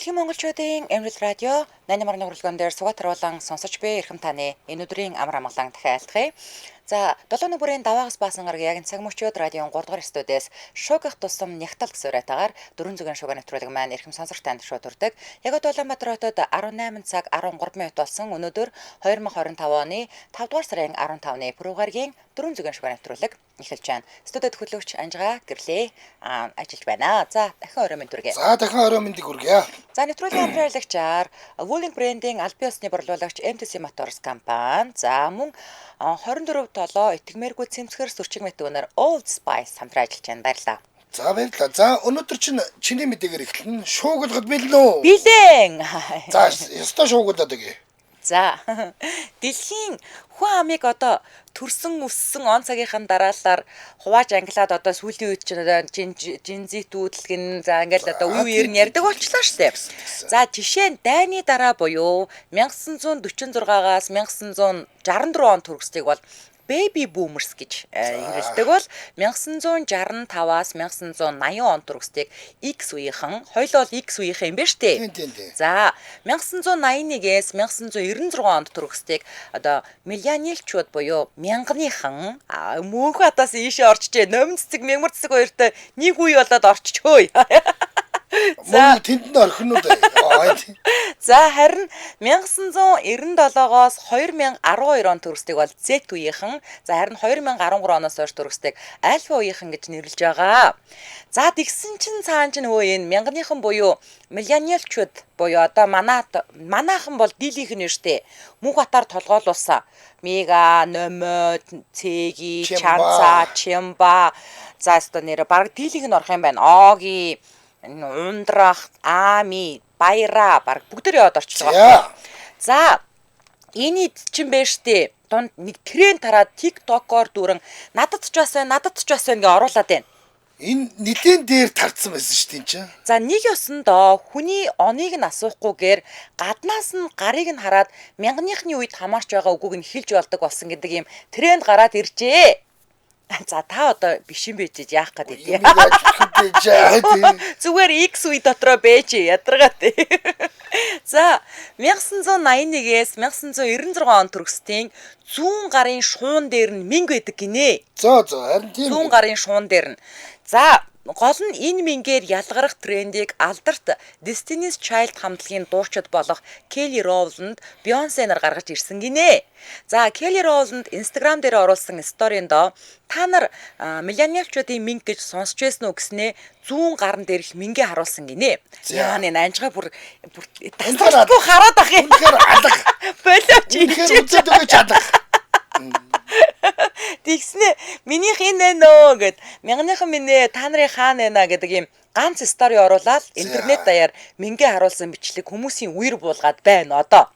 Дэлхийн монголчуудын Эмрэл радио 88 урлаган дээр сугаатруулан сонсож буй эрхэм таны энэ өдрийн амар амгалан дахин айлтгая. За 7 нүрийн даваагаас баасан гараг яг цаг мөчөөд радион 3 дугаар студиэс шугах тусам нягтал гэсэн уриатаагаар 400 шугах нэвтрүүлэг маань эрхэм сонсогч танд шууд хүрдэг. Яг Улаанбаатар хотод 18 цаг 13 минут болсон. Өнөөдөр 2025 оны 5 дугаар сарын 15-ны пүрэв гарагийн 400 шугах нэвтрүүлэг эхэлж байна. Студид хөтлөгч Анжгаа гэрлээ ажиллаж байна. За дахин орой мэнд хүргэе. За дахин орой мэндийг хүргэе. За нэвтрүүлгийн хамтраалагчаар Wuling брендийн аль бие усны борлуулагч MTC Motors компани. За мөн 24 толоо итгэмээргүй цэмцгэр сүрчиг мэтгүүнээр Old Spice хамтран ажиллаж байна. Баярлалаа. За баярлалаа. За өнөөдөр чиний мэдээгээр эхэлнэ. Шуугуулгад бэлэн үү? Билэн. За ёстой шуугуулаад өгье. За дэлхийн хүн амыг одоо төрсөн өссөн он цагийнхан дараалал хувааж англиад одоо сүүлийн үед чинь жинзитүүдэлг нь за ингээл одоо үе үеэр нь ярьдаг болчлоо шүү дээ. За жишээ нь дайны дараа буюу 1946-аас 1964 он төрөсдгийг бол Baby boomers гэж нэрлэдэг бол 1965-аас 1980 он төрөсдгийг X үеийнхэн хоёул бол X үеийнхэн юм байна шүү дээ. За 1981-ээс 1996 онд төрөсдгийг одоо миллениалчууд буюу мянгныхан мөнх хатаас ийшээ орчжээ номин цэцэг мягмар цэцэг хоёртой нэг үе болоод орччихөө. За тэнд нь орхинууд. За харин 1997-оос 2012 он төрөсдгийг бол Z үеийнхэн за харин 2013 оноос хойш төрөсдгийг Alpha үеийнхэн гэж нэрлэж байгаа. За тэгсэн чинь цаан чинь хөө энэ мянгныхан буюу миллениалчууд буюу одоо манайхан бол дийлийнх нь штэ мөнх хатаар толгойлуулсан мега номод цэги чанца чимба за өстө нэр баг дийлийнх нь орох юм байна. Оги ундрах ами баяра баг бүгдээ яваад орчихлоо. За энэ чинь байна штэ дунд нэг тренд тараад TikTok-оор дүүрэн надад ч бас байна гэж оруулаад байна. Энэ нэлээд дээр тарцсан байсан шүү дээ чинь. За нэг ёсондоо хүний оныг нь асуухгүйгээр гаднаас нь гарыг нь хараад мянгныхны үед хамаарч байгаа үгүйг нь хэлж болдог болсон гэдэг юм тренд гараад иржээ. За та одоо биш юм байж яах гэдэг юм. Зүгээр X үе дотроо байж ядаргаа тий. За 1981-ээс 1996 он төрөсдийн зүүн гарын шуун дээр нь мэнг байдаг гинэ. Харин тийм. Зүүн гарын шуун дээр нь. За гол нь энэ мэнгээр ялгарах трендийг алдарт Destiny's Child хамтлагийн дуучид болох Kelly Rowland, Beyoncé нар гаргаж ирсэн гинэ. За Kelly Rowland Instagram дээр оруулсан сторинд та нар миллениалчуудын мэнг гэж сонсч байсан уу гэснээ зүүн гарн дээрх мэнгээ харуулсан гинэ. Яа нэ анжгаа бүр тасалгүй хараад ах юм. Болооч үзээд өгөөч чадах. Тэгснэ минийх энэ нөө гэд мянгныхан минь та нарын хаана байна гэдэг юм ганц стори оруулаад интернет даяар мэнгээ харуулсан бичлэг хүмүүсийн үер буулгаад байна одоо.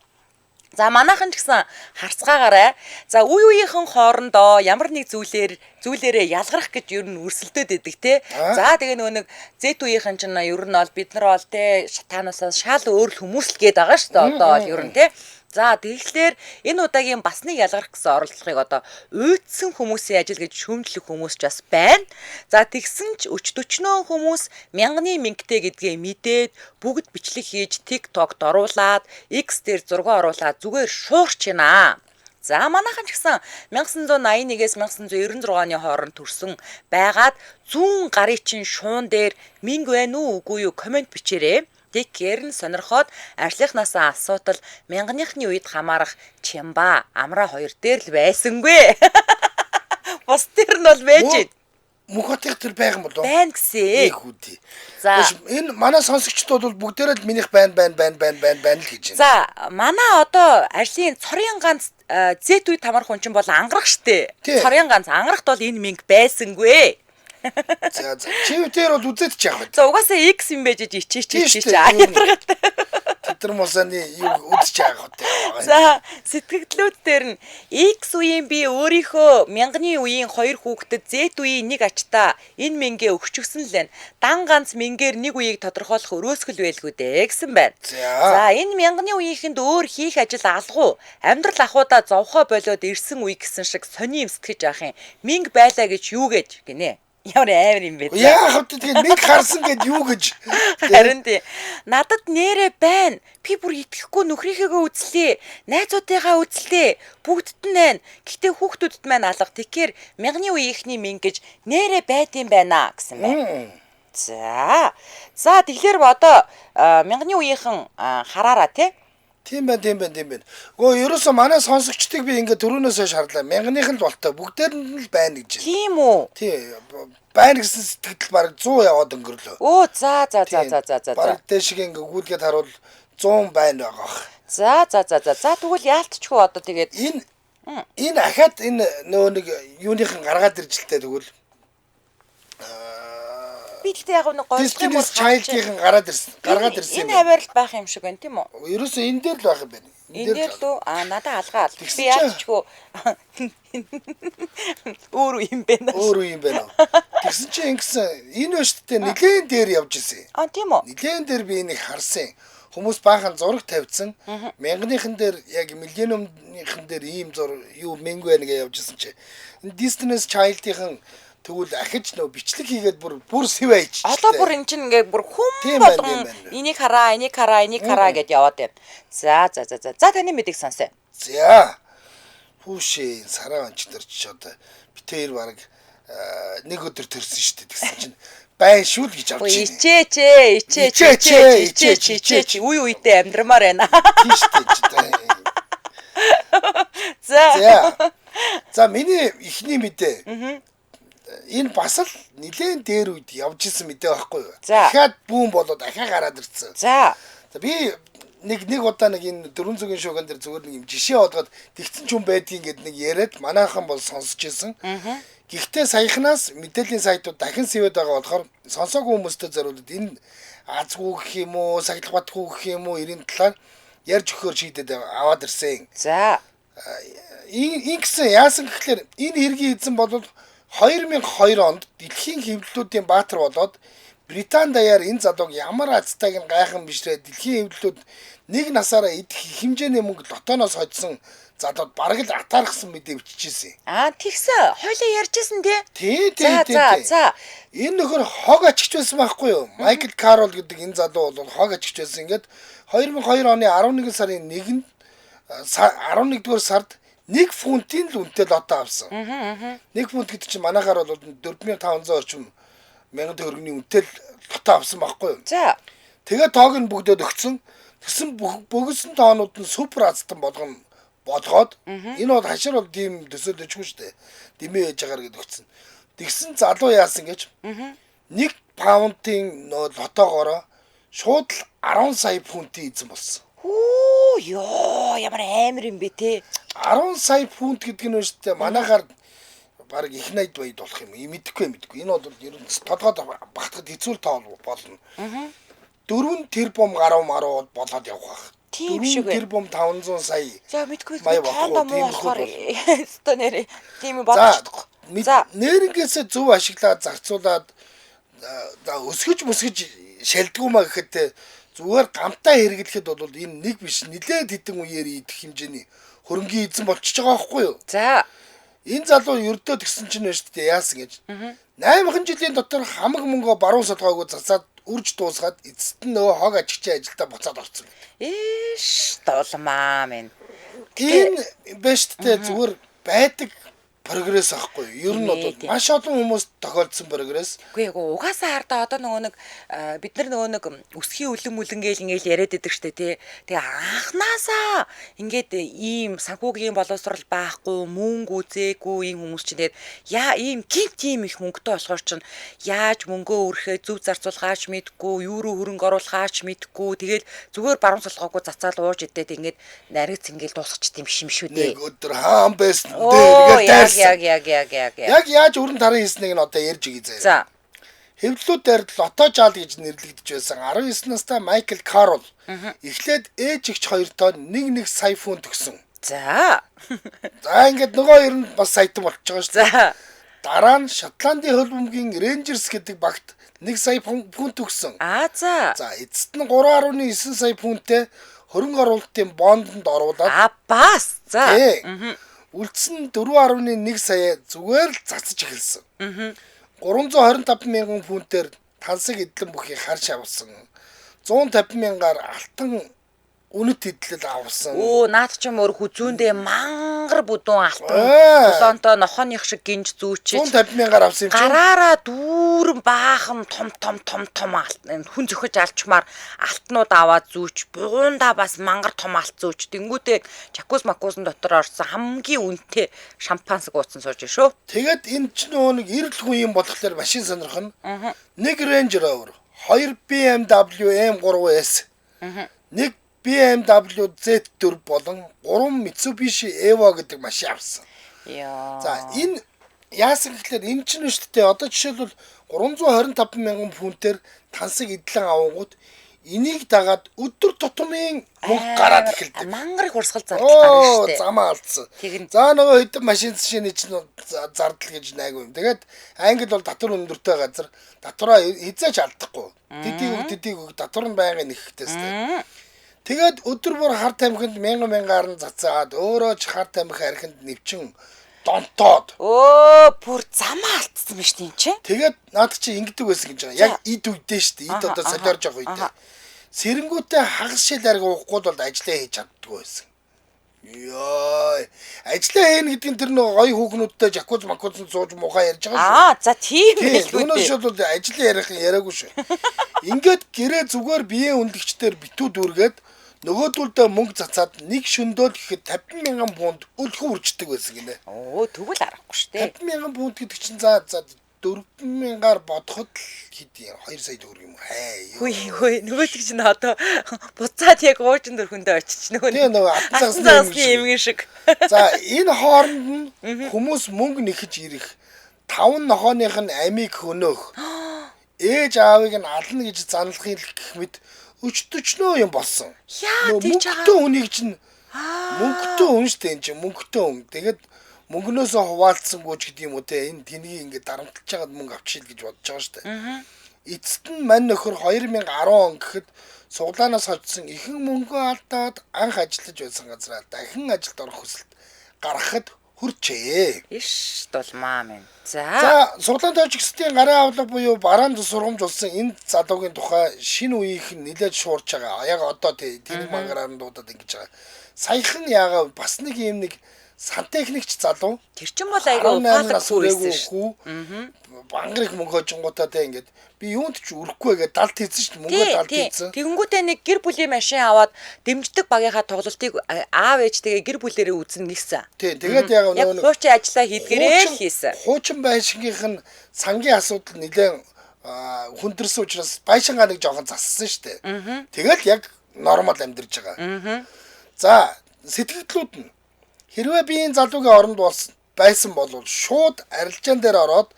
За манайхан ч гэсэн харцгаагаарай. За үе үеийнхэн хоорондоо ямар нэг зүйлээрээ ялгарах гэж ер нь өрсөлдөд идэг те. За тэгээ нөгөө нэг Z үеийнхэн ч ер нь бол бид нар бол те шатаанаас шал өөр хүмүүс л гээд байгаа шүү дээ одоо бол ер нь те. За тэгэхээр энэ удаагийн бас нэг ялгарх гэсэн оролдлогыг одоо уйдсан хүмүүсийн ажил гэж шүүмжлэх хүмүүс ч бас байна. За тэгсэн ч өчтөчнөө хүмүүс мянганы мэнгтэй гэдгээ мэдээд бүгд бичлэг хийж TikTok-д оруулаад X дээр зураг оруулаад зүгээр шуурч байна. За манайхан ч гэсэн 1981-ээс 1996 оны хооронд төрсөн байгаад зүүн гарын чинь шуун дээр мэнг байна уу үгүй юу комент бичээрэй. Тэгэхээр нь сонирхоод арслынхнаасаа асуудал мянгныхны үед хамаарах чимба амра хоёр дээр л байсангүй. Бус дээр нь бол байж. Мөнхөтих тэр байгаан болов. Байна гэсэн. Ихүүдээ. За энэ манай сонсогчдод бол бүгдээрээ л минийх байна л гэж байна. За манай одоо арслын цорын ганц Z үед хамаарах хүн чинь бол ангарах штэ. Цорын ганц ангарахт бол энэ мэнг байсангүй. За чивтэр бол үзээд ч яах вэ? За угаасаа X юм байж ичээч ядаргатай. Тэр мосаны юу үзэж яах вэ? За сэтгэгдлүүд дээр нь X үеийн би өөрийнхөө мянганы үеийн хоёр хүүхдэд Z үеийн нэг ачтаа энэ мэнгээ өгчгсөн л байна. Дан ганц мэнгээр нэг үеийг тодорхойлох өрөөсгөл байлгүй дээ гэсэн байна. За энэ мянганы үеийнхэнд өөр хийх ажил алгуу амьдрал ахуудаа зовхоо болоод ирсэн үе гэсэн шиг сони юм сэтгэж яах юм. Мэнг байлаа гэж юу гэж гинэ? Ямар амар юм бэ? Яах вэ тэгээд нэг харсан гэд юу гэж. Харин тий. Надад нэрэ байна. Би бүр итгэхгүй нөхрийнхээгээ үзлээ. Найзуудыгаа үзлээ. Бүгдд нь байна. Гэхдээ хүүхдүүдэд маань алга. Тэгэхээр мянганы үеийнхний минь гэж нэрэ байдсан байна гэсэн байна. За тэгэхээр одоо мянганы үеийнхэн хараараа тий. Тийм байна. Гөө ерөөсөө манай сонсогчдыг би ингээ түрүүнөөсөө шаарлаа. Мянганых нь л болтой. Бүгдээр нь л байна гэж. Тийм үү? Тий. Байна гэсэн сэтгэл баг 100 яваад өнгөрлөө. Оо за. Баг дэшиг ингээ гүйлгээд харуул 100 байна байгаа. За тэгвэл яалтчгүй одоо тэгээд энэ ахаад энэ нөгөө нэг юуныхан гаргаад ирж л тээ тэгвэл би тэгтээ яг нэг гойцлын Disney Child-ийн гаргаад ирсэн юм. Энэ хаваарл байх юм шиг байна тийм үү? Ерөөсөө энэ дээр л байх юм байна. Энэ дээр лөө надад алгаал. Би яалтчгүй өөр юм байна. Тэгсэн чинь ингэсэн энэ өштдээ нилээн дээр явж исэн. Тийм үү? Нилээн дээр би энийг харсан. Хүмүүс баахан зураг тавьсан. Мянганыхан дээр яг миллениумныхан дээр ийм зураг юу мэнг байна гэж явж исэн чи. Disney Child-ийн тэгвэл ахиж нөө бичлэг хийгээд бүр сэв аяж. Одоо бүр эн чинь ингээ бүр хүм болгон энийг хараа гэд яваад байна. За таны мэдийг сонсоо. За. Пүүшээ сараа ончтор ч одоо битээр баг нэг өдөр төрсөн шүү дээ гэсэн чинь байн шүү л гэж авч байна. Ичээч. Үе үедээ амьдрмаар байна. Тийм шүү дээ. За миний ихний мэдээ. Энэ бас л нилээн дээр үед явж исэн мэдээ байхгүй юу? Дахиад бүүн болоод дахиад гараад ирсэн. За би нэг удаа нэг энэ 400-ийн шууган дээр зүгээр нэг юм жишээ бодоод тэгсэн ч юм байдгийг ингээд нэг яриад манайхан бол сонсч ирсэн. Гэхдээ саяхнаас мэдээллийн сайтууд дахин сэвэд байгаа болохоор сонсоогүй хүмүүстэй зориулаад энэ азгүй гэх юм уу, сахилбатгүй гэх юм уу, эрийн талаар ярьж өгөхөөр шийдээд аваад ирсэн. За ингэсэн яасан гэхэлэр энэ хэргийн эзэн бол 2002 онд дэлхийн хэвлэлүүдийн баатар болоод Британи даяар энэ залууг ямар азтайг нь гайхан бишрээ дэлхийн хэвлэлүүд нэг насаараа идэх хэмжээний мөнгө лотоноос хоцсон залууд бараг л атаархсан мэдээ бичижсэн. Тэгсэн. Хойлоо ярьжсэн тий. За. Энэ нөхөр хог ачигч байсан байхгүй юу? Майкл Карол гэдэг энэ залуу бол хог ачигч байсан. Ингээд 2002 оны 11 сарын 1-нд 11-р сард 1 фунтын л үнэтэй лото авсан. 1 фунт гэдэг чинь манайхаар бол 4500 орчим мянган төгрөгийн үнэтэй лото авсан байхгүй юу? За. Тэгээ тоог нь бүгдээд өгсөн. Тэгсэн бөгсөн тоонууд нь супер азтан болгоод энэ бол хашир бол тийм төсөөлөжгүй шүү дээ. Дэмий ээж агаар гэдэг өгсөн. Тэгсэн залуу яасан гэж 1 паунтын лотоогоороо шууд л 10 сая фунтын эзэн болсон. Ямар амар юм бэ те. 10 сая фунт гэдэг нь шүү дээ. Манайхаар баг их найд байд болох юм. Мэдхгүй. Энэ бол ер нь тодгоод багтахад хэцүү тоо болно. 4 тэрбум гаруй болоод явах байх. Тийм шиг байна. 4 тэрбум 500 сая. За мэдгүй таанда муу болохоор өстө нэр тийм бодчихдог. За нэрнгээсээ зөв ашиглаад зарцуулаад өсгөж шалдгүй маа гэхэд зүгээр гамтаа хэрэглэхэд бол энэ нэг биш нилээд хэдэн үеэр идэх хэмжээний хөрөнгөний эзэн болчихж байгаа байхгүй юу? За. Энэ залуу ердөө тэгсэн чинь шүү дээ яасан гэж. 8 жилийн дотор хамаг мөнгө баруун солгоогүй засаад үрж дуусгаад эцэст нь нөгөө хог ажигчийн ажилдаа буцаад орсон. Дулмаа минь. Энэ биш дээ зүгээр байдаг прогресс ахгүй юу? Ер нь бол маш олон хүмүүс тохиолдсон прогресс. Үгүй угаасаа хардаа одоо нөгөө нэг бид нар нөгөө нэг өсхийн үлэн гээл яриад идэг штэ тий. Тэгээ анханасаа ингээд ийм санхүүгийн боловсрал байхгүй, мөнгө үзээгүй ийм хүмүүс чинь тэгээд ийм гинт ийм их мөнгөтэй болохоор чинь яаж мөнгөө өрхөө зөв зарцуулгаач мэдгүй, юу руу хөрөнгө оруулахаач мэдгүй. Тэгээд зүгээр баруун солгоогүй цацаал ууж идээд ингээд нариг цингээл дуусгач тийм шим шүү дээ. Нэг өдөр хаан байсан дээ. Яг. Яг яаж өрн тарын хийснийг нь одоо ярьж өгье заяа. За. Хэвлэлүүдээр лото жаал гэж нэрлэгдэж байсан 19 настай Майкл Карол эхлээд ээж ихч хоёртоо 1 сая фунт өгсөн. За. За ингээд нөгөө ер нь бас саятан болчихж байгаа шүү дээ. За. Дараа нь Шотландын хөл бөмбөгийн Rangers гэдэг багт 1 сая фунт өгсөн. За. За эцэст нь 3.9 сая фунттэй хөрөнгө оруулалтын бондонд оруулаад бас. За. Үлдсэн 4.1 сая зүгээр л цацж эхэлсэн. 325,000 фунтээр тансаг эдлэн бүхий харж авсан. 150,000-аар алтан үнэт эдлэл авсан. Наад ч юм өөр хүзүүндээ мангар бүдүүн алтан толонтой нохооных шиг гинж зүүчиж 150,000-аар авсан юм чинь. гараараа дүүрэн баахан том алтан хүн зөхөж алчмаар алтнууд аваад зүүч бугуунда бас мангар том алт зүүч тэнгүүтээ чакус-макусын дотор орсон хамгийн үнэтэй шампансаг ууцсан сууж шүү. Тэгээд энэ ч нэг эрэл хүн юм болохоор машин сонирхон. Нэг Range Rover, 2 BMW M3S, нэг BMW Z4 болон 3 Mitsubishi Evo гэдэг машин авсан. За энэ яасан гэхэлэр энэ ч нь шүү дээ. Одоо жишээлбэл 325,000 фунтээр тансаг эдлэн авангууд энийг дагаад өдөр тутмын мөнгө гараад эхэлдэг. Мангар их урсгал зардал гарна шүү дээ. Замаа алдсан. За нөгөө хэдэн машин шинэ чинь зардал гэж найгүй юм. Тэгээд Англи бол татвар өндөртэй газар татвараа хизээч алдахгүй. Тэдийг татвар нь байнгын нэхтэйстэй. Тэгээд өдөр бүр хар тамхинд 1000-аар нь цацаад өөрөө ч хар тамхи архинд нэвчин донтоод. Бүр замаа алдсан юм шүү дээ чи. Тэгээд наад чи ингэдэг байсан гэж байгаа. Яг эд үедээ шүү дээ. Эд одоо солиорж байгаа үедээ. Сэрэнгүүтээ хагас шил арга уухгүй бол ажиллаа хийж чаддгүй байсан. Йой. Ажиллаа хийн гэдэг нь тэр нэг гоё хүүхнүүдтэй жакуз сууж мухаа ярьж байгаа шүү. За тийм байлгүй. Өнөөдөр бол ажиллаа ярих яриагүй шүү. Ингээд гэрээ зүгээр биеэ үнэлэгчдэр битүү дүүргээд нөгөөдөлдөө мөнгө цацаад нэг шөндөөл гэхэд 50,000 фунт өлхөн үрждэг байсан гинэ. Тэгвэл аргагүй шүү дээ. 50,000 фунт гэдэг чинь за 4,000-аар бодоход хэд 2 сая төгрөг юм хөөе нөгөөдөг чинь одоо буцаад яг уучин дөрхөндөө очиж нөгөө асан цагсны эмгэн шиг. За энэ хооронд нь хүмүүс мөнгө нэхэж ирэх 5 нохооных нь амийг хөнөөх ээж аавыг нь ална гэж занлахын гэх мэт өчтөчнөө юм болсон. Мөнгөтэй хүнийг чинь мөнгөтэй хүн шүү дээ энэ чинь мөнгөтэй хүн. Тэгээд мөнгнөөсөө хуваалцсангүй ч гэдэг юм уу те энэ тнийг ингээд дарамтлаж чагаад мөнгө авчил гэж бодож байгаа шүү дээ. Эцэст нь мань нөхөр 2010 он гэхэд суглаанаас хожсон ихэнх мөнгөө алдаад анх ажиллаж байсан газараа дахин ажилд орох хүсэлт гаргахад хүрчээ. Иш дулмаа минь. За суглаан тожигчдын гарын авлага буюу бараанд сургамж болсон энэ залуугийн тухай шинэ үеийнх нь нэлээд шуурч байгаа. Яг одоо тэр мангараар нь дуудаад ингэж байгаа. Саяхан яагаа бас нэг юм нэг сантехникч залуу. Тэр чинь бол айгүй уфаалаг байсан шүү. Бангар их мөнгө хожингуудаа те ингээд би юунд ч өрөхгүй гэдэг далд хийсэн шүү мөнгөө далд хийсэн. Тэгэнгүүтээ нэг гэр бүлийн машин аваад дэмждэг багийнхаа тоглолтыг аав ээжтэйгээ гэр бүлэрээ үзнэ гэсэн. Тэгээд яг нөгөө хуучин ажиллаа хийдгээрээ л хийсэн. Хуучин байшингийнх нь сангийн асуудал нэлээд хүндэрсэн учраас байшингаа нэг жоохон зассан шүү дээ. Тэгэл яг нормал амьдарч байгаа. За сэтгэгдлүүд нь хэрвээ би энэ залуугийн оронд байсан бол шууд арилжаан дээр ороод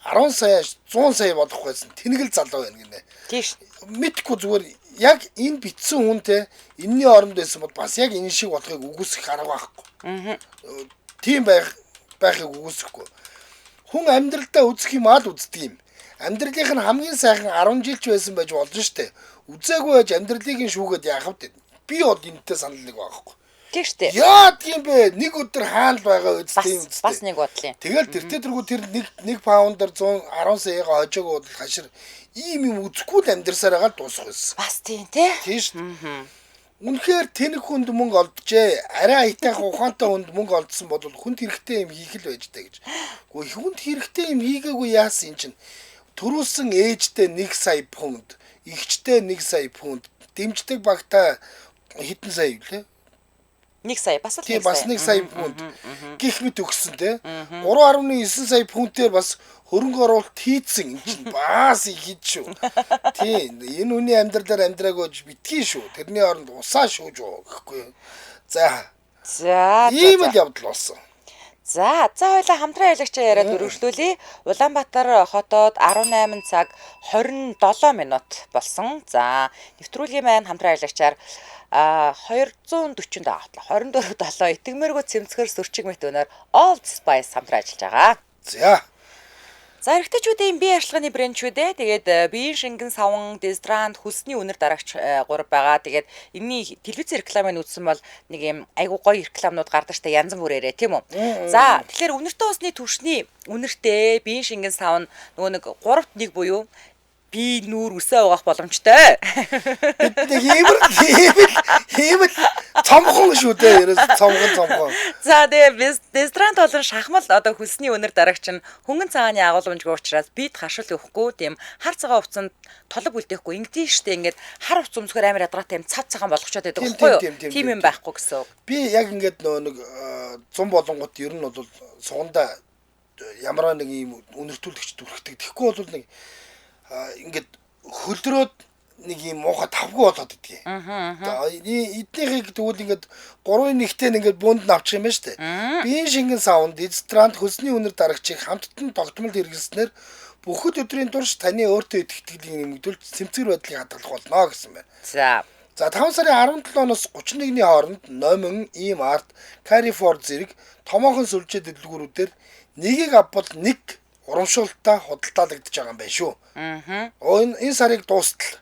10 сая 100 сая болох байсан тэнэгэл залуу байна гинэ. Тийш. Мэдхгүй зүгээр яг энэ битсэн хүнтэй энэний оронд байсан бол бас яг энэ шиг болохыг үгүйсэх арга байхгүй. Тийм байхыг үгүйсэхгүй. Хүн амьдралдаа үзэх юм аа л үздэг юм. Амьдралынх нь хамгийн сайхан 10 жилч байсан байж болно штэ. Үзээгүй байж амьдралыг нь шүүгээд яах вэ? Би бол энэтэй санал нэг байхгүй. Тийм штэ. Яа тийм бэ? Нэг өдөр хаана байгаа үстэй юм үстэй. Бас нэг бодлоо. Тэгэл тэртээ тэр нэг паундаар 110 саяга хожоог бол хашир ийм юм үзэхгүй л амьдсаар байгаа дуусах байсан. Бас тийм тий. Тийм штэ. Үнэхээр тэнэг хүнд мөнгө олджээ. Арай айтайхан ухаантай хүнд мөнгө олдсон бол хүнд хэрэгтэй юм хийх л байж таа гэж. Гэхдээ хүнд хэрэгтэй юм хийгээгүй яасан юм чинь. Төрүүлсэн ээжтэй 1 сая фунт, эгчтэй 1 сая фунт, дэмждэг багтаа хэдэн сая вэ? 1 сая бас л 1 сая. Тийм бас 1 сая фунт гих мэт өгсөн те. 3.9 сая фунтээр бас хөрөнгө оруулалт хийцэн юм чинь бас их хэд шүү. Тийм энэ үний амьдралаар амьдраагүйж битгий шүү. Тэрний оронд усаа шүүж оо гэхгүй. За ийм л явдал болсон. За хоёлаа хамтран ялагчаа яриад өргөжлүүлье. Улаанбаатар хотод 18 цаг 27 минут болсон. За нэвтрүүлгийн маань хамтран ялагчаар 240 давтал 24/7 итгэмээргүй цэмцгэр сөрчиг мэт өнөр Old Spice хамтран ажиллаж байгаа. За За эрэгтэйчүүдийн бие арчилгааны брэндчүүд тэгээд биеийн шингэн савн, дезодорант, хөлсний үнэр дарагч 3 байгаа. Тэгээд энэний телевиз рекламыг үзсэн бол нэг юм айгуу гоё рекламнууд гардаг штэ янз бүрээрээ тийм үү. За тэгэхээр үнэртэй усны түвшний үнэртэй биеийн шингэн савн нөгөө нэг 3-т 1 буюу би нүүр үсээ угаах боломжтой. Бид хийвэл цомхон шүү дээ. Ерөөс цомхон. За тэгээ дезодорант болон шахмал одоо хөлсний үнэр дарагч нь хөнгөн цагааны агуулмжгүй учраас бид харшил өгөхгүй тийм хар цагаан хувцанд толог үлдээхгүй ингэдэж штэ ингээд хар хувц өмсгөр амар ядгатай юм цав цагаан болгочоод байдаг байхгүй юу? Тийм юм байхгүй гэсэн. Би яг ингээд нэг 100 болонгот ер нь бол сугандаа ямар нэг юм үнэртүүлэгч дүрхдэг. Тэгэхгүй бол нэг ингээд хөлдрөөд нэг юм муухай тавгүй болоод идэгий. Эднийхийг тэгвэл ингээд 3-1-тэй ингээд буунд навчих юм байна шүү дээ. Биеийн шингэн савнд дезодорант хөлсний үнэр дарагчийг хамттан тогтмол хэрэглэснээр бүхэл өдрийн турш таны өөртөө итгэдэг нэмэгдүүлж цэмцгэр байдлыг хадгалах болно гэсэн байна. За 5 сарын 17-ноос 31-ний хооронд Номин, Имарт, Carrefour зэрэг томоохон сүлжээ дэлгүүрүүдээр нэгийг авбал нэг урамшуултаа худалдаалагдаж байгаа юм байна шүү. Энэ сарыг дуустал.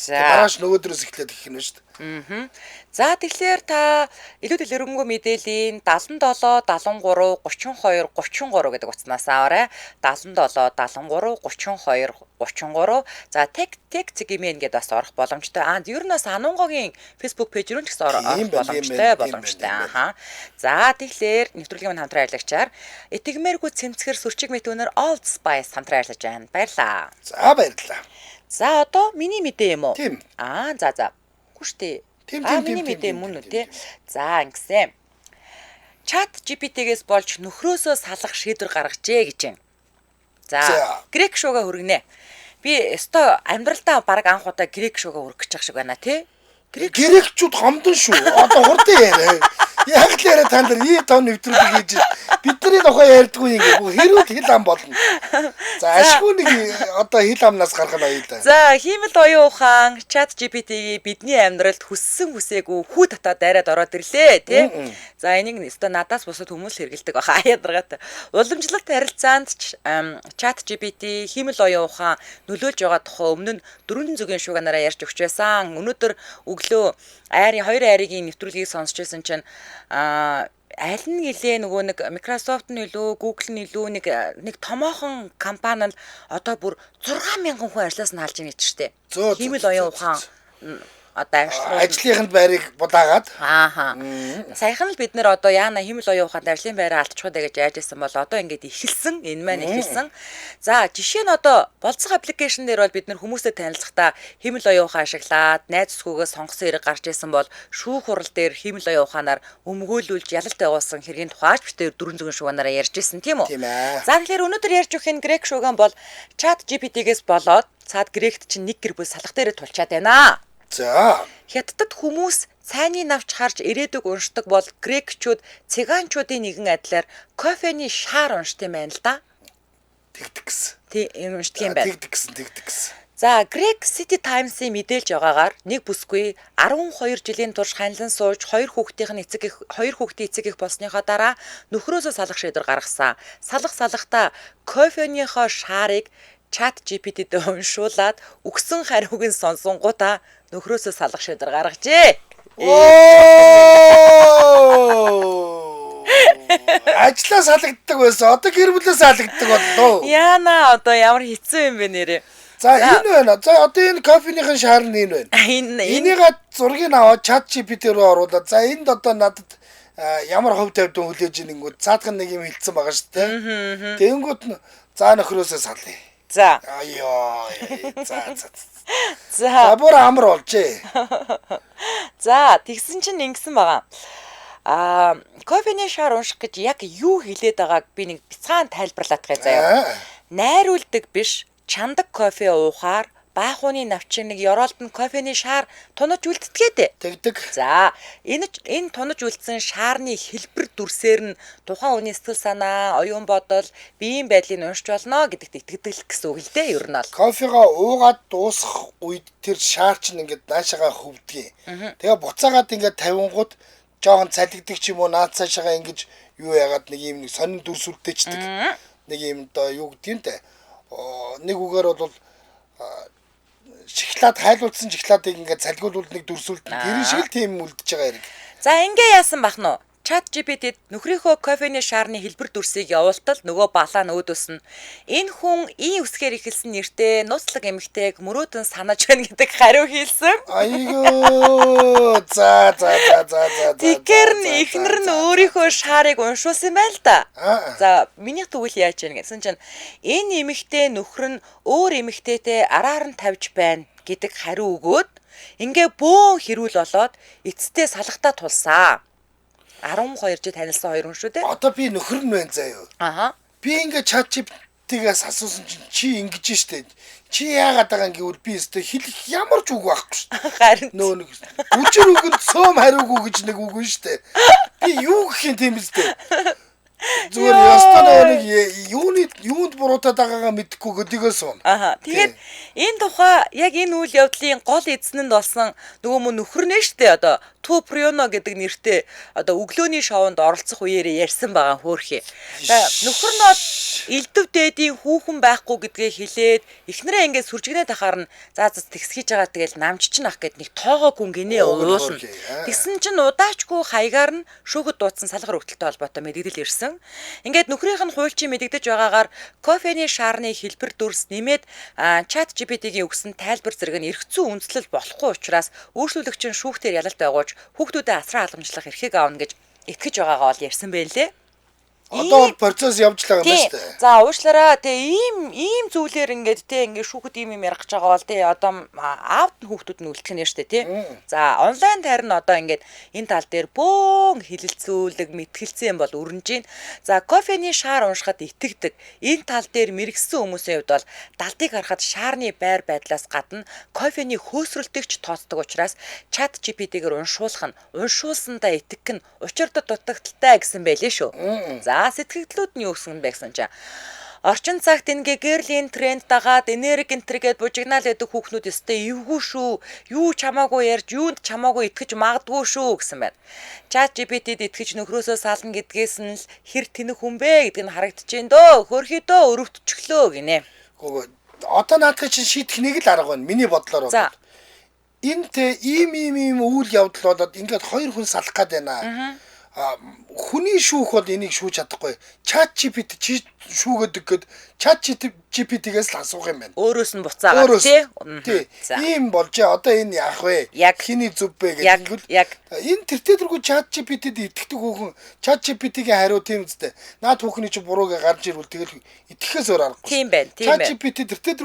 Маргааш нөгөөдрөөс эхлээд гэх юм шүү дээ. За тэгэхээр та илүү дэлгэрэнгүй мэдээллийн 77 73 32 33 гэдэг утаснаас аваарай. 77 73 32 33. За тек цэгмэн гэдээ бас орох боломжтой. Ер нь бас Анунгогийн Facebook пэйж рүү ч гэсэн орох боломжтой. За тэгэхээр нэвтрүүлгийн мань хамтран ажиллагчаар итгэмээргүй цэмцгэр сүрчиг мэтүүнээр Old Spice хамтран ажиллаж байна. Баярлаа. За баярлалаа. За одоо миний мэдээ юм уу? Тийм. За. Гүштэй. Миний мэдээ мөн үү те. За ингэсэн. Chat GPT-гээс болж нөхрөөсөө салах шийдвэр гаргажээ гэж байна. За, грек шууга хүргэнэ. Би өстой амьдралдаа баг анх удаа грек шууга хүргэх гэж шиг байна тий. Грекчүүд хомдон шүү. Одоо хурдан яриа. Яг л яриа та нар тав нэвтрүүлэг хийж бидний тухай ярьдгүй ингээ хэрүүл хил ам болно. За ашгүй нэг одоо хил амнаас гарах нь аюултай. За хиймэл оюун ухаан Chat GPT-ийг бидний амьдралд хүссэн хүсээгүй хүү татаад дайраад ороод ирлээ тий. За энийг өстой надаас бусад хүмүүс хэрэгэлдэг баха ядаргатай. Уламжлалт харилцаанд Chat GPT хиймэл оюун ухаан нөлөөлж байгаа тухай өмнө нь 4 зүгийн шууганараа ярьж өгч байсан. Өнөөдөр өглөө айрын 2 айрыгийн нэвтрүүлгийг сонсч байсан чинь аль нь гэлээ нөгөө нэг Microsoft нь илүү Google нь илүү нэг томоохон компани нь одоо бүр 6000 хүн ажлаас нь халж ийн гэж штэ. Хиймэл оюун ухаан одоо ажлынханд байрыг будаагаад саяхан л бид нэр одоо яана хиймэл оюун ухаанд ажлын байраа алдчихгүй даа гэж яаж исэн бол одоо ингээд эхэлсэн энэ маань эхэлсэн. За жишээ нь одоо болцох аппликейшн дээр бол бид нэр хүмүүстэй танилцахдаа хиймэл оюун ухаан ашиглаад найз зүгөөс сонгосон хэрэг гарч исэн бол шүүх хурал дээр хиймэл оюун ухаанаар өмгөөлүүлж ялалт явуулсан хэргийн тухайч бид 4 зүгийн шууганаараа ярьж исэн тийм үү? За тэгэхээр өнөөдөр ярьж өгөх энэ грек шууган бол Chat GPT-гээс болоод цаад грект чинь нэг гэр бүл салах дээрээ тулчаад байна. За Хятадд хүмүүс цайны навч харж ирээдүг уншдаг бол грекчүүд цыганчуудын нэгэн адилаар кофений шаар уншдаг юм байна л да. тэгдэг гэсэн. Тийм уншдаг юм байна. Тэгдэг гэсэн. За Greek City Times-ийн мэдээлж байгаагаар нэг бүсгүй 12 жилийн турш ханилан сууж 2 хүүхдийн эцэг их болсныхоо дараа нөхрөөсөө салах шийдвэр гаргасан. Салахдаа кофенийхоо шаарыг Chat GPT-д уншуулад өгсөн хариуг нь сонсонгуудаа нөхрөөсөө салах шийдвэр гаргажээ. Ажлаа салагддаг байсан. Одоо гэр бүлээ салагддаг боллоо. Яана одоо ямар хэцүү юм бэ нэрээ. За энэ байна. За одоо энэ кофенийхэн шаар нь энэ байна. Энийг зургийг аваад Chat GPT руу оруулаад за энд одоо надад ямар хувь тавьдан хүлээж ирэнгүүт цаадхан нэг юм хэлсэн байгаа шүү дээ. Тэнгүүт нь за нөхрөөсөө салъя. За. За бүр амар болжээ. За тэгсэн чинь ингэсэн байгаа. Кофений шаар унших гэж яг юу хэлээд байгааг би нэг бяцхан тайлбарлаад байгаа заяа. Найруулдаг биш, чандаг кофе уухаар баахууны навчин нэг ёроолд нь кофений шаар тунаж үлддэгээд. Тэгдэг. За энэ тунаж үлдсэн шаарны хэлбэр дүрсээр нь тухайн хүний сэтгэл санаа, оюун бодол, биеийн байдлыг уншиж болно гэдэгт итгэдэг гэсэн үг л дээ ер нь бол. Кофегаа уугаад дуусах үед тэр шаар чинь ингээд наашаага хөвдгий. Тэгээ буцаагаад ингээд тавингууд жоохон цалигдаг ч юм уу наад цаашаага ингэж юу яагаад нэг юм сонин дүрс үлдээчдэг. нэг юм одоо юу гэдгийг те нэг үгээр бол шоколад хайлуулсан шоколадыг ингээд цалгиулвал нэг дүрсүүлдэг. Тэр шиг л тийм үлдэж байгаа хэрэг. За ингээ яасан бах нь ChatGPT-д нөхрийнхөө кофений шаарны хэлбэр дүрсийг явуултал нөгөө балаа нь өөдөөс нь энэ хүн ийн үсгээр ихэлсэн нэртэй нууцлаг эмэгтэйг мөрөөдөн санаж байна гэдэг хариу хийсэн. Айгоо за. Тэгэхээр нь эхнэр нь өөрийнхөө шаарыг уншуулсан байл да. За миний тэгвэл яаж яана гэсэн чинь энэ эмэгтэй нөхөр нь өөр эмэгтэйтэй араар нь тавьж байна гэдэг хариу өгөөд ингээ бөөн хэрүүл болоод эцэстээ салгатаа тулсан. 12 жил танилсан хоёр хүн шүү дээ. Одоо би нөхөр нь байна заяа. Аха. Би ингээ ChatGPT-гээс асуусан чинь чи ингэж штэ. Чи яагаад байгаа гэвэл би өстө хэлэх ямар ч үг байхгүй штэ. Харин нөө нэг үжир үгэнд цөм хариугүй гэж нэг үг нь штэ. Би юу гэх юм тийм үстэ. Зүгээр ястаа нэг юунд буруутаад байгаагаа мэдэхгүй гэдгээс юм. Аха. Тэгээд энэ тухай яг энэ үйл явдлын гол эзэн нь болсон нөгөө мөн нөхөр нэ штэ одоо Ту Прионо гэдэг нэртэй одоо өглөөний шоунд оролцох үеэрээ ярьсан байгаа хөөрхий. Нөхөр нь элдв дээдийн хүүхэн байхгүй гэдгээ хэлээд эхнэрээ ингээд сүржигнээ тахаар нь тэгсгийж байгаа тэгэл намч чинь ах гэд нэг тоогоо гүн гинэ уулна. Тэгсэн чинь удаачгүй хаягаар нь шүүхэд дуудсан салгар өгтөлтэй холбоотой мэдээлэл ирсэн. Ингээд нөхрийнх нь хуульчийн мэдэгдэж байгаагаар кофений шаарны хэлбэр дүрс нэмээд ChatGPT-гийн өгсөн тайлбар зэрэг нь эргэцүү үндэслэл болохгүй учраас өөрчлөлөгч нь шүүхтээр ялалт байгуулж хүүхдүүдэд асран халамжлах эрхийг аавна гэж итгэж байгаагаа бол ярьсан байлээ. Одоо процесс явж байгаа юм байна шүү дээ. За уушлаараа ийм зүйлээр ингээд ингээд шүүхэд ийм ярих гэж байгаа бол одоо аавд нь хүүхдүүд нь үлдэх нь шүү дээ тий. За онлайн харин одоо ингээд энэ тал дээр бөөн хилэлцүүлэг мэтгэлцсэн бол өрнөж гин. За кофений шаар уншихад итгэдэг. Энэ тал дээр мэрэгсэн хүмүүсийн хувьд бол далдыг харахад шаарны байр байдлаас гадна кофений хөөсрөлтийг ч тооцдог учраас ChatGPT-гээр уншуулах нь уншуулсандаа итгэх нь учирдад дутагдaltaй гэсэн байлээ шүү. За сэтгэгдлүүд нь юу гэсэн бэ гэсэн чинь орчин цагт ингээ гэрлийн тренд дагаад энерги энтергээд бужигнаал гэдэг хүүхнүүд өстэй эвгүй шүү. Юу чамаагүй ярьж юунд чамаагүй итгэж магадгүй шүү гэсэн байна. ChatGPT-д итгэж нөхрөөсөө сална гэдгээс нь л хэр тэнэг хүн бэ гэдэг нь харагдчихээн дөө. Хөрхий дөө өрөвтчихлөө гинэ. Одоо наадах чинь шийдэх нэг л арга байна. Миний бодлоор бол. Энд ийм үйл явдал болоод ингээд хоёр хүн салах гээд байна. Хүний шүүх бол энийг шүүж чадахгүй. ChatGPT шүүгээд гэхэд ChatGPT-гээс л асуух юм байна. Өөрөөс нь буцаагаад тий. Ийм болж одоо энэ яах вэ? Хиний зүв бэ гэдэг. Энэ тэртээ ChatGPT-д итгэдэг хүүхэн ChatGPT-гийн хариу тийм үстэй. Наад хүүхний чи бурууг гарч ирвэл тэгэл итгэхээс өөр аргагүй. Тийм байна. ChatGPT тэртээ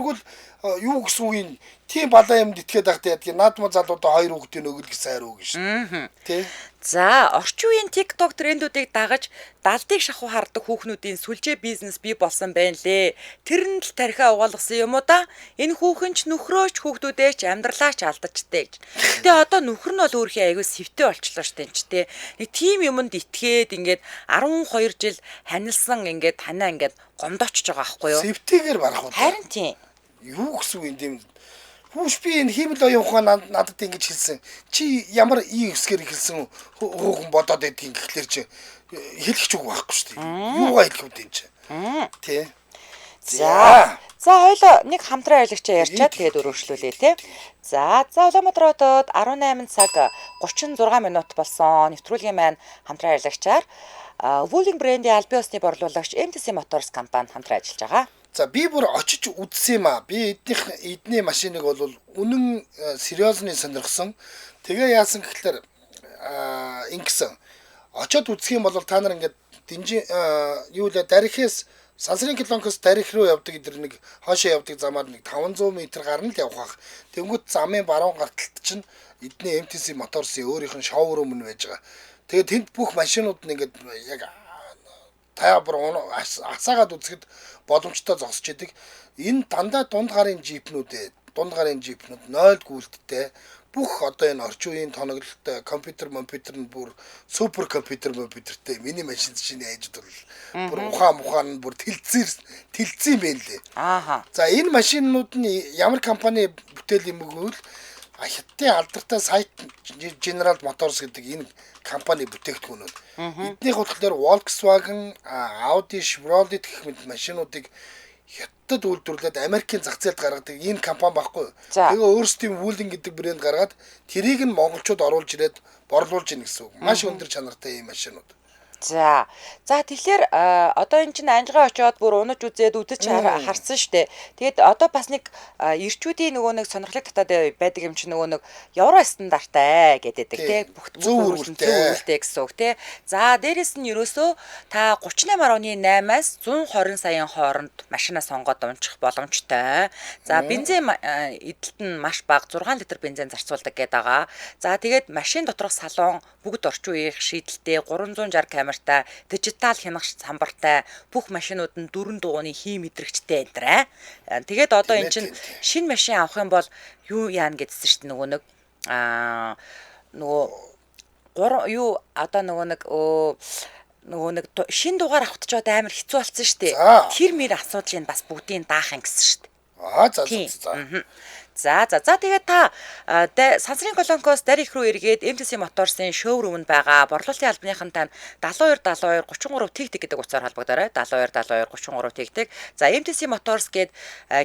юу гэсэн үг юм? Тийм балаа юмд итгээд байхдаа ядгийг наадмаа залуудаа хоёр хүүхдийн өгөл гэсэн хариу өгнө шүү. Тий. За, орчин үеийн TikTok трендүүдийг дагаж далдыг шахуу хардаг хүүхнүүдийн сүлжээ бизнес бий болсон байна лээ. Тэр нь л тархиа угаалгасан юм уу да? Энэ хүүхэн ч нөхрөөч хүүхдүүдээ ч амьдралаач алдажтэй гэж. Гэтэ одоо нөхөр нь бол өөрхий аягүй сэвтэй болчлоо штэ энэ ч тий. Нэг тийм юмд итгээд ингээд 12 жил ханилсан ингээд танаа ингээд гомдоочж байгаа байхгүй юу? Сэвтэйгээр барах уу? Харин тийм. Юу гэсэн үг юм Хүүш би энэ хиймэл оюун ухаан надад ингэж хэлсэн. Чи ямар ий өсгөр ихэлсэн хүүхэн бодоод байдгийг гэхлээр чи хэлэх ч үг байхгүй шүү дээ. Юугаа хэлэх үү энэ чи. Тий. За хоёлоо нэг хамтран аялагчаа ярьчаад тэгээд өргөжлүүлээ тий. За Улаанбаатар хотод 18 цаг 36 минут болсон. Нэвтрүүлгийн маань хамтран аялагчаар Wuling брендийн албан ёсны борлуулагч MTC Motors компани хамтран ажиллаж байгаа. За би бүр очиж үзсэн юм аа. Би эдний машиныг бол үнэн сериозны сонирхсон. Тэгээ яасан гэхэлэр ингэсэн. Очоод үзэх юм бол та нар ингээд юу лээ дарихээс Сансрын Колонкоос дарих руу явдаг идэр нэг хоошоо явдаг замаар нэг 500 м гарна л явах. Тэнгүүт замын баруун гарталт чинь эдний MTC Motors-ийн өөрийнх нь шоурум нь байж байгаа. Тэгээ тэнд бүх машинууд нь ингээд яг таабар асаагаад үзэхэд боломжтой зогсож идэг. Энэ дандаа дунд гарын джипнүүд 0 гүйлттэй бүх одоо энэ орчин үеийн тоноглолтой компьютер нь бүр супер компьютертэй мини машин чинь ээжд бол бүр ухаан бүр тэлцсэн юм байна лээ. За энэ машинууд нь ямар компани бүтээл юм гэвэл Хятадын алдартай сайт General Motors гэдэг энэ компани бүтээгдэхүүнүүд. Эднийх болохоор Volkswagen, Audi, Chevrolet гэх мэт машинуудыг Хятадд үйлдвэрлээд Америкийн зах зээлд гаргадаг энэ компани байхгүй. Тэгээ өөрсдийн Wuling гэдэг брэнд гаргаад тэрийг нь монголчууд оруулж ирээд борлуулж ийн гэсэн үг. Маш өндөр чанартай ийм машинууд. За тэгэхээр одоо эн чинь анжгаа очиод бүр унаж үзээд үдэж харсан штэ. Тэгээд одоо бас нэг эрчүүдийн нөгөө нэг сонирхлыг татаад байдаг юм чинь нөгөө нэг евро стандарттай гэдэг тий. Бүх зөв гэсэн үг тий. За дээрэс нь ерөөсөө та 38.8-аас 120 саяын хооронд машина сонгоод унчих боломжтой. За бензин эдэлт нь маш бага 6 литр бензин зарцуулдаг гэдэг байгаа. За тэгээд машин доторх салон бүгд орчин үеийн шийдэлтэй 360 камертай, дижитал хянагч самбартай, бүх машинууд нь 4 дугууны хий мэдрэгчтэй энтрэ. Тэгээд одоо эн чинь шинэ машин авах юм бол юу яана гэдсэн шүү дээ нөгөө нэг шинэ дугаар авах ч одоо амар хэцүү болсон шүү дээ. Тэр мэр асуудлыг бас бүгдийг даахын гэсэн шүү дээ. За тэгээд та сансрын колонкоос дарь их рүү эргээд MTC Motors-ын шоурумд байгаа борлуулалтын албаныхантай 72 33 тэг гэдэг утсаар холбогдорой. 72 33 тэг. За MTC Motors гээд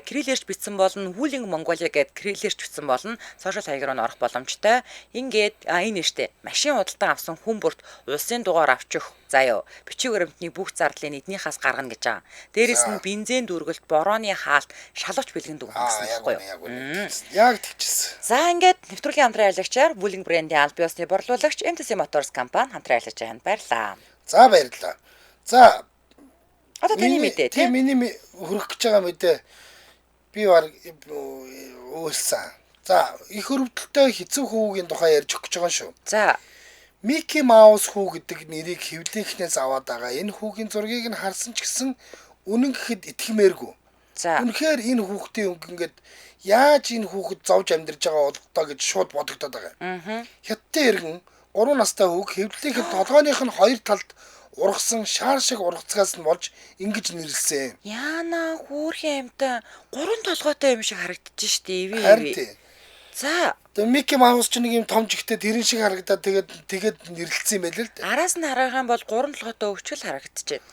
кириллэрч бичсэн болно, Wuling Mongolia гээд кириллэрч бичсэн болно. Сошиал хаягаар нь орох боломжтой. Ингээд энэ нэртэй машин худалдан авсан хүн бүрт улсын дугаар авчих заяа. Бичиг баримтны бүх зарлыг эднийхээс гаргана гэж байгаа. Дээрээс нь бензин дүүргэлт, борооны хаалт, шалгууч бэлгэнд өгнө гэсэн байхгүй юу? Яг тэгчихсэн. За ингээд нэвтрүүлгийн хамтран аялагчаар Wuling брендийн аль биесны борлуулагч MTC Motors компани хамтран аярлаж байгаанд баярлалаа. За баярлалаа. За одоо таны мэдээ тийм миний хүрэх гэж байгаа мэдээ би баг үйлсэн. За их хөрвдөлтэй хэцүү хүүгийн тухай ярьж өгч байгаа шүү. За Mickey Mouse хүү гэдэг нэрийг хэвлийнхнээс аваад байгаа. Энэ хүүгийн зургийг нь харсан ч гэсэн үнэн гэхэд итгэмээргүй. За үнэхээр энэ хүүхдийн өнгө ингээд яаж энэ хүүхэд зовж амьдарч байгаа болоо гэж шууд бодогдоод байгаа. Хятадын иргэн 3 настай хүүг хэвлэлийнхэн толгойных нь хоёр талд ургасан шаар шиг ургацгаас нь болж ингэж нэрлсэн. Яна хүүрхэн амтай 3 толгойтой юм шиг харагдаж штэ ивэ. Харин за тэгээ Mickey Mouse ч нэг юм том жигтэй тэрэн шиг харагдаад тэгээд нэрлэлсэн юм байл л дээ. Араас нь харах юм бол 3 толгойтой өвчл харагдчихэв.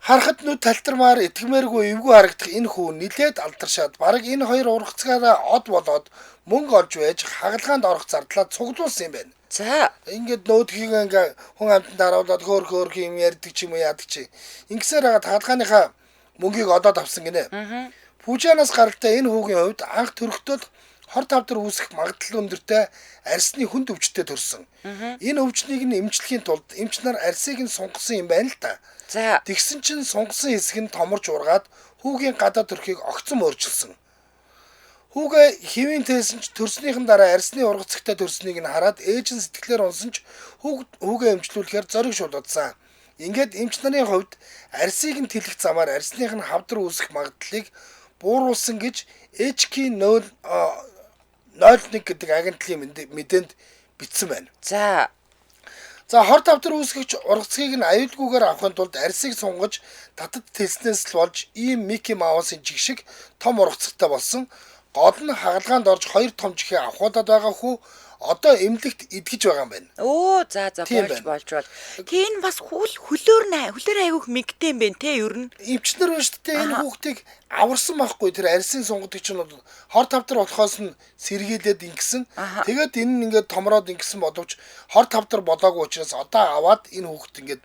Харахад нүд талтармаар итгэмээргүй эвгүй харагдах энэ хүү нилээд алдаршаад бараг энэ хоёр ургацгаараа од болоод мөнгө олж байж хагалгаанд орох зардлаа цуглуулсан юм байна. За ингээд нөөдхийг ингээ хүн амтанд харуулад хөөх юм ярьдаг ч юм уу яадаг чи. Ингэсээр хагаад хагалгааныхаа мөнгийг одоод авсан гинэ. Пужанаас гаралтай энэ хүүгийн хувьд анх төрөхдөө хор тавдар үүсэх магадлал өндөртэй арсны хүнд өвчтөд төрсөн. Энэ өвчнийг нь эмчлэхийн тулд эмч нар арсыг нь сунгасан юм байна л та. за Тэгсэн чинь сунгасан хэсэг нь томорч ургаад хүүгийн гадаа төрхийг огцом өөрчилсөн. Хүүгээ хэвийн тээсэн ч төрснийхэн дараа арсны ургацагтай төрснийг нь хараад ээж нь сэтгэлээр унсан ч хүүгээ эмчлүүлэхээр зориг шулуудсан. Ингээд эмч нарын хувьд арсыг нь тэлэх замаар арсных нь хавдар үүсэх магадлалыг бууруулсан гэж HK 01 гэдэг агентлгийн мэдээнд бичсэн байна. За хор тавдар үүсгэгч ургацгийг нь аюулгүйгээр авахын тулд арсыг сунгаж татад тэлснээс л болж ийм Mickey Mouse-ын жиг шиг том ургацтай болсон. Гол нь хагалгаанд орж 2 том жихээ авахудаад байгаа хүү одоо эмнэлэгт идгэж байгаа юм байна. за болж. Тийм бас хөлөөр айгүйх мэгтэй юм бэ те ер нь. Эмчнэр байна шүү дээ энэ хүүхдийг аварсан байхгүй тэр арсын сунгадаг чинь хор тавдар болохоос нь сэргийлээд ингэсэн. Тэгээд энэ нь ингээд томроод ингэсэн боловч хор тавдар болоогүй учраас одоо аваад энэ хүүхд ингээд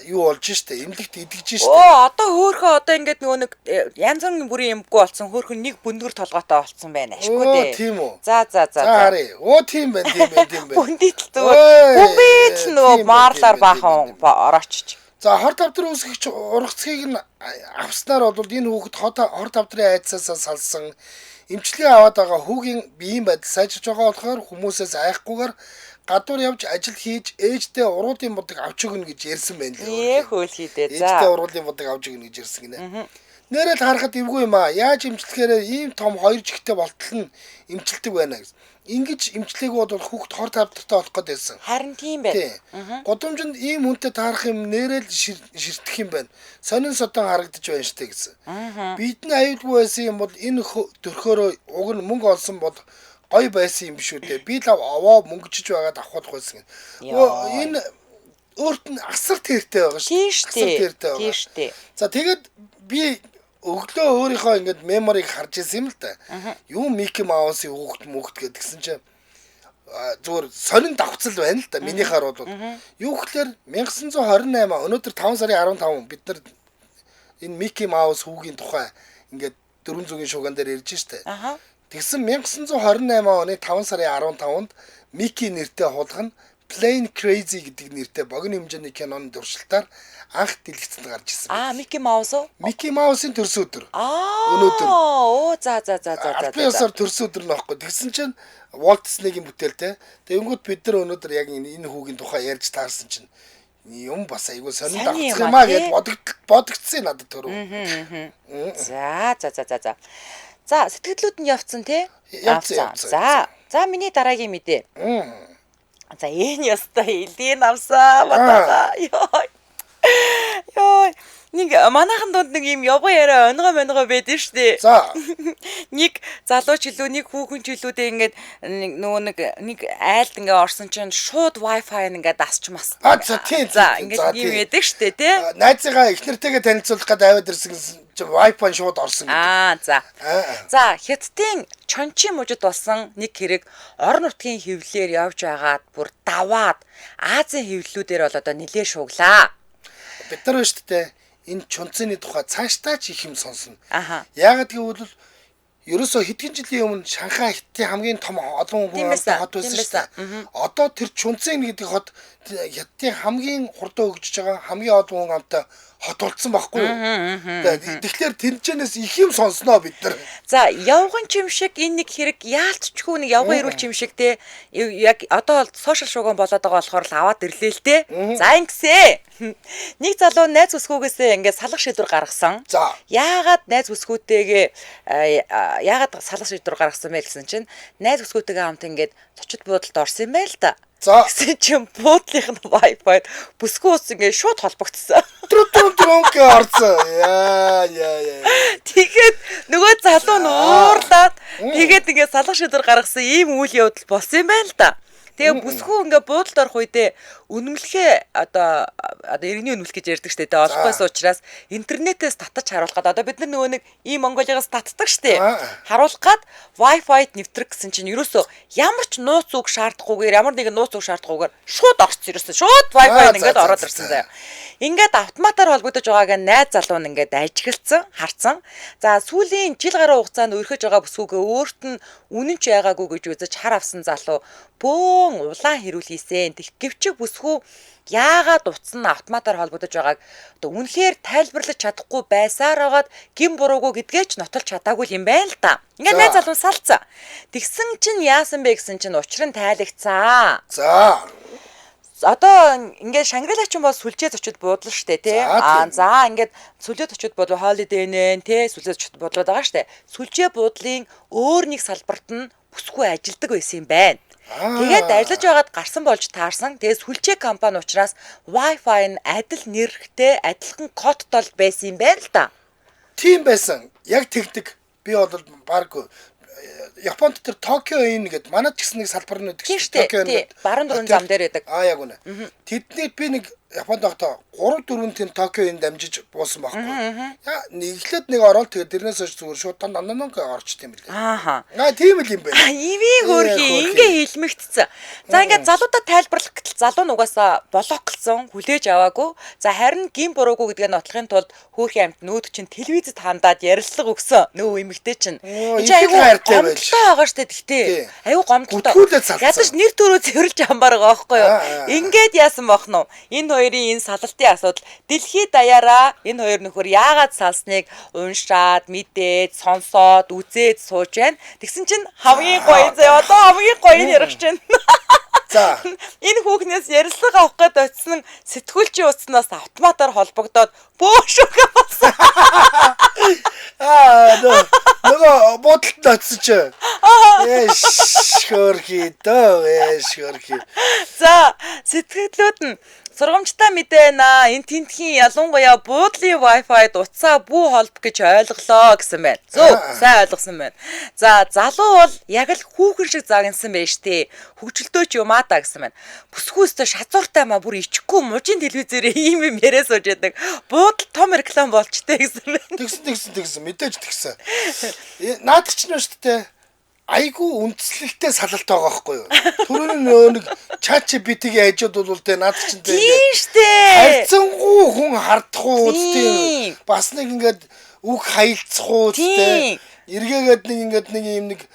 юу болж штэ эмнэлэгт идгэж штэ. Одоо хөөхөө одоо ингээд нөгөө нэг янз бүрийн бүрийн юмгүй болсон хөөхөө нэг бүндгэр толгойтой болсон байна ашгүй дээ. Тийм үү. За. Харъя. Тийм байна. Бүндийтэл зүгээр нөгөө маарлаар баахан ороочч. За хор тавдар үүсгэгч ургацгийг нь авснаар бол энэ хүүхэд хор тавдрын айдсаас салсан эмчилгээ аваад байгаа хүүгийн биеийн байдал сайжирч байгаа болохоор хүмүүсээс айхгүйгээр гадуур явж ажил хийж ээжтэй уруулын бодог авч өгнө гэж ярьсан байна лээ. Хөөл хийдээ. Ээжтэй уруулын бодог авч өгнө гэж ярьсан гинэ. Нэрэл харахад эвгүй юм аа. Яаж эмчлэхээр ийм том хоёр жигтэй болтол нь эмчилдэг байна гэсэн. Ингиж эмчлээгөө бол хүүхд хор тавдартай болох гээд байсан. Харин тийм байна. Годомжинд ийм хүнтэй таарах юм нэрэл ширтэх юм байна. Сонин содон харагдаж байна штэ гэсэн. Бидний аюулгүй байсан юм бол энэ төрхөөрөө уг нь мөнгө олсон бол гоё байсан юм биш үү те. Би л овоо мөнгөжж байгаад авах байсан. Энэ өөрт нь асар тэртэй байгаа шүү. Тийм штэ. За тэгээд би өглөө өөрийнхөө ингээд меморийг харж ирсэн юм л да. Юу Мики Маусийн хүүхд гэдгсэн чинь зүгээр сонин давхцал байна л да. Минийхаар бол юу гэхээр 1928 өнөөдөр 5 сарын 15 бид нар энэ Мики Маус хүүгийн тухай ингээд 400-ийн шуган дээр ярьж штэ. Тэгсэн 1928 оны 5 сарын 15-нд Мики нэртэй хулгана Plain Crazy гэдэг нэртэй богино хэмжээний киноны дуршилтаар анх дэлгэцэнд гарч ирсэн. Мики Маус уу? Мики Маусын төрс өдөр. Өнөөдөр. Оо за. Албаасаар төрс өдөр нөхгүй. Тэгсэн чинь Walt Disney-гийн бүтээлтэй. Тэгэнгүүт бид нар өнөөдөр яг энэ хүүгийн тухай ярьж таарсан чинь юм бас айгүй сонин давцсан юмаа гэж бодогдсон надад төрөө. За. За сэтгэлдлүүд нь явцсан тий? Явцсан. За миний дараагийн мэдээ. За энэ ёстой илийн авсаа батаа. Йой. Нэг манайхан донд нэг юм явган яриа онгоо байдаг штэ. За. Нэг залууч илүү нэг хүүхэн ч илүүдээ ингээд нэг айлд ингээд орсон чинь шууд Wi-Fi ингээд асч мас. За тийм. За ингээд юм байдаг штэ тий. Найзыгаа их нэртэйгээ танилцуулах гэдэг аваад ирсэн чинь Wi-Fi шууд орсон гэдэг. За. За хятадын Чончи мужид болсон нэг хэрэг орон нутгийн хөвлөөр явж байгаад бүр даваад Азийн хөвлөлүүдээр бол одоо нилээ шууглаа. Бид нар шүү дээ энэ чунцны тухай цаашдаа ч их юм сонсно. Яагаад гэвэл ерөөсөө хэдхэн жилийн өмнө Шанхай Хятадын хамгийн том олон хүн амтай хот байсан шүү дээ. Одоо тэр чунцын гэдэг хот Хятадын хамгийн хурдан хөгжиж байгаа хамгийн олон хүн амтай хот болцсон байхгүй юу? Тэгэхээр тэнцэнээс их юм сонсноо бид нар. За, явган чимшиг энэ нэг хэрэг яалтчгүй нэг явган ирүүл чимшиг те яг одоо сошиал шууган болоод байгаа болохоор л аваад ирлээ л те. За ингэсэ. Нэг залуу найз өсгөөгээсээ ингээд салах шийдвэр гаргасан. Яагаад найз өсгөөтэйгээ яагаад салах шийдвэр гаргасан бэ гэсэн чинь найз өсгөөтэйгээ хамт ингээд зочид буудалд орсон юм байл та. За гэсэн чинь буудлын Wi-Fi бүсгүй ус ингээд шууд холбогдсон. Трүнгээ орсон. Яа. Тэгээд нөгөө залуу нь уурлаад тэгээд ингээд салах шийдвэр гаргасан ийм үйл явдал болсон юм байна л да. Тэгээ бүсгүй ингээ буудалд орох үедээ үнэмлэхээ одоо иргэний үнэмлэх гэж ярьдаг штэ. Тэгээ олохгүйс учраас интернетээс татаж харуулгаад одоо бид нар нөгөө нэг ийм Монголиас татдаг штэ. Харуулах гад Wi-Fi-д нэвтрэх гэсэн чинь ерөөсөө ямар ч нууц үг шаардахгүйгээр ямар нэгэн нууц үг шаардахгүйгээр шууд орсон ерөөсөө шууд Wi-Fi-д ингээд ороод ирсэн заяа. Ингээд автоматар холбогдож байгааг найз залуу нь ингээд ажиглцсан, харцсан. За сүүлийн жил гаруй хугацаанд өрхөж байгаа бүсгүйгээ өөрт нь үнэн ч байгаагүй гэж үзэж хар авсан залуу бөөн улаан хэрүүл хийсэн. Гэвч бүсгүй яагаад утсан автоматар холбогдож байгааг одоо үнэхээр тайлбарлаж чадахгүй байсаар байгаад гин буруугүй гэдгээ ч нотолж чадаагүй юм байна л та. Ингээд найз залуу салцсан. Тэгсэн чинь яасан бэ гэсэн чинь учир нь тайлагцсан. За одоо ингээд Шангрилачин бол сүлжээ зочид буудлаа штэ тий. За ингээд сүлжээ зочид буудлаа Holiday Inn тий сүлжээ зочид буудлууд байгаа штэ. Сүлжээ буудлын өөр нэг салбарт нь бүсгүй ажилдаг байсан юм байна. Тэгээд ажиллаж байгаад гарсан болж таарсан. Тэгээд сүлжээ компани учраас Wi-Fi нь адил нэрхтэй адилхан кодтой байсан юм байна л да. Тийм байсан. Яг тэгдэг. Би бол баг Японд тэр Tokyo Inn гэдэг манайд ч гэсэн нэг салбар нь гэдэг чинь Tokyo Inn баруун дөрвөн зам дээр байдаг. Яг үнэ. Тэдний би нэг Японд байхдаа 3-4 тийм Tokyo Inn дамжиж буусан байхгүй. Яа нэглээд нэг ороод тэгээд тэрнээс хойш зүгээр шууд дандананг орчт юм билээ. Тийм л юм байна. Ивээ хөөрхи ингээ хилмигдсэн. За ингээд залуудаа тайлбарлах гэтэл залуу нь угаасаа блоклсон, хүлээж аваагүй. За харин гин буруугүй гэдгээ нотлохын тулд хөөрхи амт нөөд чинь телевизэд хандаад ярилцлага өгсөн. Нөө эмэгтэй чинь. Гомдолтой байгаа штэ тэгтээ. Аюу гомдолтой. Ядаж нэр төрөө цэвэрлж амбаар байгаа байхгүй юу? Ингээд яасан бох нь. Энэ хоёрын энэ салалтын асуудал дэлхийд даяараа энэ хоёр нөхөр яагаад салсныг уншаад, мэдээд, сонсоод, үзээд сууж байна. Тэгсэн чинь хамгийн гоё зөө одоо хамгийн гоё нь ярих чинь. За энэ хүүхнээс ярилцлага авах гээд очсон сэтгүүлчийн утаснаас автоматар холбогдоод бөөшөөгөө болсон. Нөгөө бодолд очсон ч. Шөрхи дөө шөрхи. За сэтгэлдлүүд нь Сургамжтай мэдэнэ. Энэ тентхийн ялангуяа буудлын Wi-Fi утсаа бүү холбох гэж ойлголоо гэсэн байна. Зөв, сайн ойлгосон байна. За, залуу бол яг л хүүхэн шиг загнасан байж тээ. Хөгжилдөөч юм аа та гэсэн байна. Бүсгүйстэй шазууртай маа бүр ичихгүй мужийн телевизээр ийм юм яриа сууж яадаг. Буудал том реклам болчтой гэсэн байна. Тэгсэн мэдээж тэгсэн. Наад чинь нь шүү дээ. Айгу үндслэлтэй салалт байгаа байхгүй юу? Түрүүний нэг ChatGPT-ийн ажууд бол тэ наад чинь тэ тийм штэ. хайцсангуу хүн хардах уу үстэй. Бас нэг ингээд үг хаилцах уу үстэй. Эргээгээд нэг юм нэг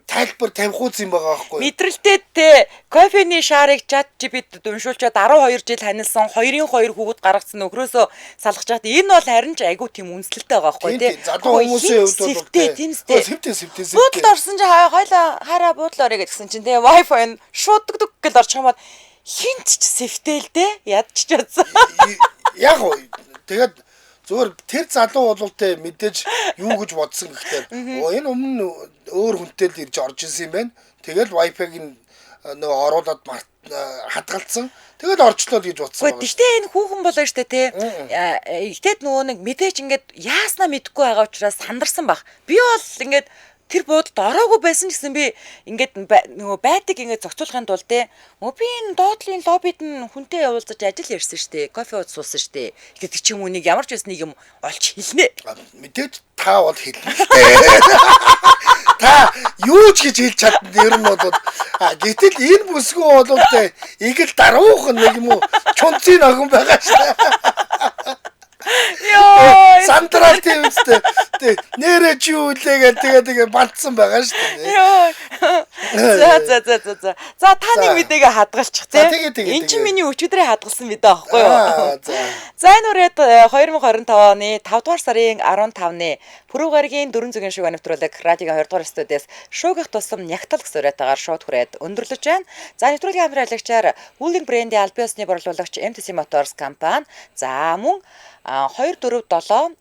тайлбар тавих уу юм байгаа байхгүй юу? Мэдрэлтэй те кофений шаарыг ChatGPT-д уншуулчаад 12 жил ханилсан 2-2 хүүхэд гаргацсан нөхрөөсөө салгаж байгаад энэ бол харин ч айгу тийм үнслэлтэй байгаа байхгүй те. Залуу хүмүүсийн хувьд бол тиймстэй. Сэвтэй. Буудлд орсон чи хойлоо хараа буудлаа орё гэсэн чинь те Wi-Fi нь шууд дг гэл орчих юм бол хинт ч сэвтэй л те ядчих чадсан. Яг уу тэгээд зөвөр тэр залуу бол тэ мэдээж юу гэж бодсон гэхээр энэ өмнө өөр хүнтэй л ирж орж исэн юм байна. Тэгэл Wi-Fi-г нөгөө оруулаад хадгалсан. Тэгэл орчлоо гэж утсан байгаа. Гэхдээ энэ хүүхэн болоо штэ те. Игтэд нөгөө нэг мэдээж ингээд яаснаа мэдгүй байгаа учраас сандарсан баг. Би бол ингээд тэр буудалд ороогүй байсан гэсэн би ингээд нөгөө байдаг ингээд зохицуулахын тулд те би энэ доотлын лоббид нь хүнтэй уулзаж ажил ярьсан штэ. Кофе ууц суусан штэ. Гэдэг ч юм уу нэг ямар ч байсан нэг юм олж хэлнэ. Мэдээж та бол хэлнэ. Та юу ч гэж хэлж чадна ер нь бол гэтэл энэ бүсгүй бол тэ игэл даруухан нэг юм уу чунцын охин байгаа шүү. Йоо сандрал тийм үстэй. Нэрэ чи юу лээгээл тэгээ бандсан байгаа шүү дээ. Йоо. За таны мэдээгээ хадгалчих те. Энд чинь миний өчигдрээ хадгалсан мэдээ аахгүй юу? За энэ үрээд 2025 оны 5 дугаар сарын 15-ны Пүрэв гарагийн 400-ийн шуг нэвтрүүлэг радиогийн 2 дугаар студиэс шуугих тусам нягтал гэсэн уриатаагаар шууд хүрээд өндөрлөж байна. За нэвтрүүлгийн хамрын аялагчаар Wuling брендийн аль биесны борлуулагч MTC Motors компани за мөн 247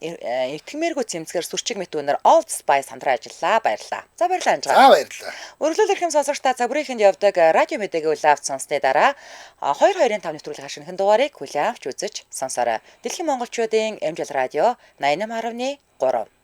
итгэмээргүй цэмцгээр сүрчиг мэт үнээр Old Spice хамтран ажиллаа. Баярлалаа. За баярлалаа анжаа. За баярлалаа. Өргөлөөл эрхэм сонсогчдаа цагбрийнхэнд явдаг радио мэдээгээ үл авч сонссны дараа 225 нэвтрүүлгийн хашигнын дугаарыг хүлээн авч үзэж сонсоорой. Дэлхийн монголчуудын MJL радио 88.3